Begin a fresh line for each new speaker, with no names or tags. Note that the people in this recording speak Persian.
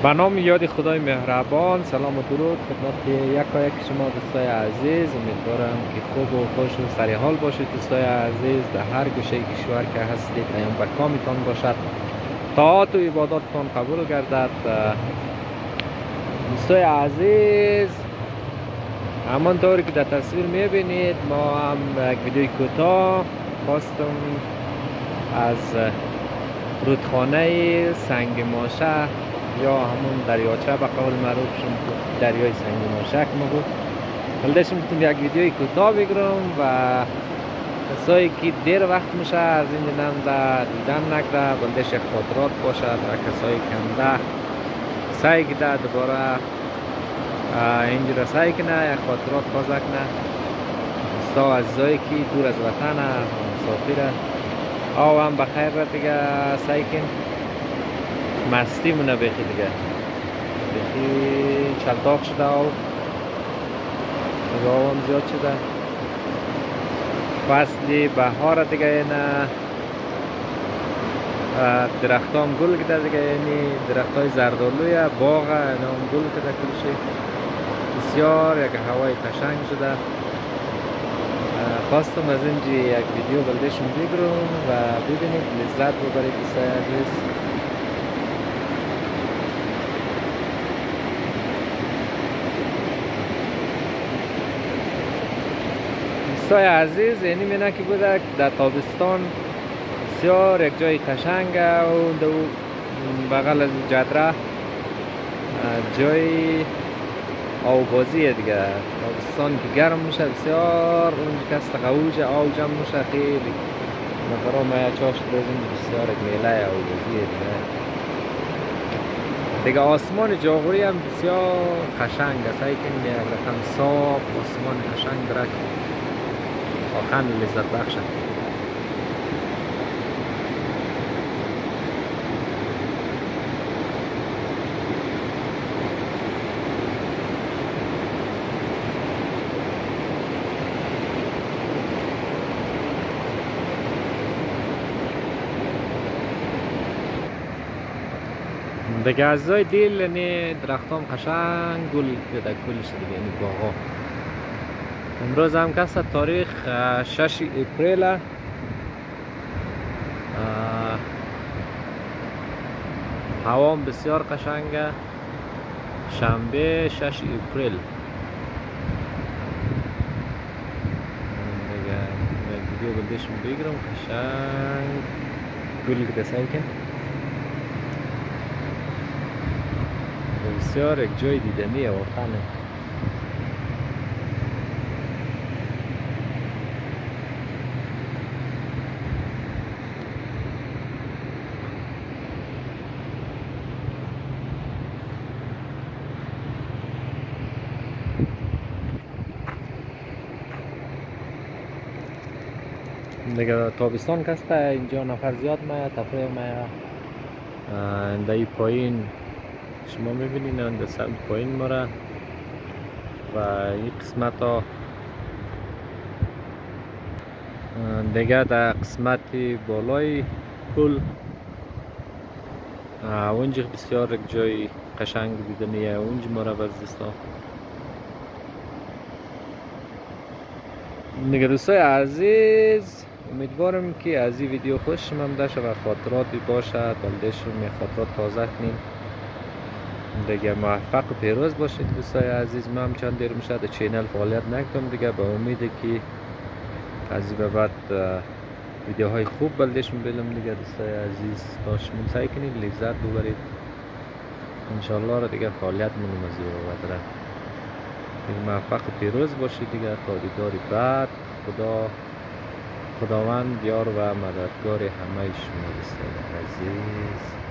به نام یاد خدای مهربان. سلام و درود خدمت یک شما دوستای عزیز. امیدوارم که خوب و خوش و سر حال باشید دوستای عزیز. در هر گوشه کشور که هستید ایام برکامتان باشد، طاعات و عباداتتان قبول گردد. دوستای عزیز، همانطور که در تصویر میبینید ما هم یک ویدیوی کوتاه خواستم از رودخانه سنگ ماشه یا همون دریاچه به قول معروف دریای سنگ ماشک ما بود. بلدشم بتونم یک ویدیوی کوتاه بگیرم و کسایی که دیر وقت میشه از این دیدن دیدن نکرده بلدش یک خاطرات باشد و کسایی که همده سعی کده دوباره اینجور سعی کنه یک خاطرات تازه کنه. دوستا عزیزایی که دور از وطن مسافره او هم بخیر را دیگه سعی کن مستی مونه بخی دیگه بخی چلتاق شده او نگاه هم زیاد شده. فصل بهار دیگه اینه درخت هم گل کده دیگه، یعنی درخت های زردالوی باغ اینا هم گل کده کلشی بسیار یک هوای قشنگ شده. خواستم از اینجا یک ویدیو بلدشون بگیرم و ببینید لذت ببرید دوستای عزیز. دوستای عزیز، یعنی مینه که بوده در تابستان بسیار یک جای قشنگه و دو بغل از جدره جای آوبازیه دیگه. تابستان که گرم میشه بسیار اونجا کست قوج آوجم میشه خیلی نفرا مایه چاش درازیم بسیار یک میله آوبازیه دیگه. آسمان جاغوری هم بسیار قشنگ است، هایی که یک رقم صاف آسمان قشنگ درک واقعا لذت بخشه. دیگه از دیل یعنی درختام قشنگ گل پیدا کلش دیگه، یعنی باغا. امروز هم کس تاریخ 6 اپریل هوام بسیار قشنگه. شنبه 6 اپریل دیگه ویدیو بلدشم بگیرم قشنگ گل کده سعی کن. بسیار یک جای دیدنیه واقعا. دیگه تابستان کسته اینجا نفر زیاد میاد تفریح میاد. اندهی پایین شما میبینین انده سمت پایین مره و این قسمت ها دیگه در قسمت بالای پل اونجا بسیار یک جای قشنگ دیدنیه. اونجا مره بزدستا دیگه. دوستای عزیز، امیدوارم که از این ویدیو خوشم آمده شد و خاطراتی باشد بلدشون خاطرات تازه کنیم دیگه. موفق و پیروز باشید دوستای عزیز. من هم چند دیر میشه در چینل فعالیت نکردم دیگه، به امید که از این بعد ویدیوهای خوب بلدشون بلم دیگه. دوستای عزیز تاشمون سعی کنید لذت ببرید انشالله را دیگه. فعالیت منو مزید بدره دیگه. موفق و پیروز باشید دیگه. تا دیداری بعد. خداوند یار و مددگار همه شما دوستای عزیز.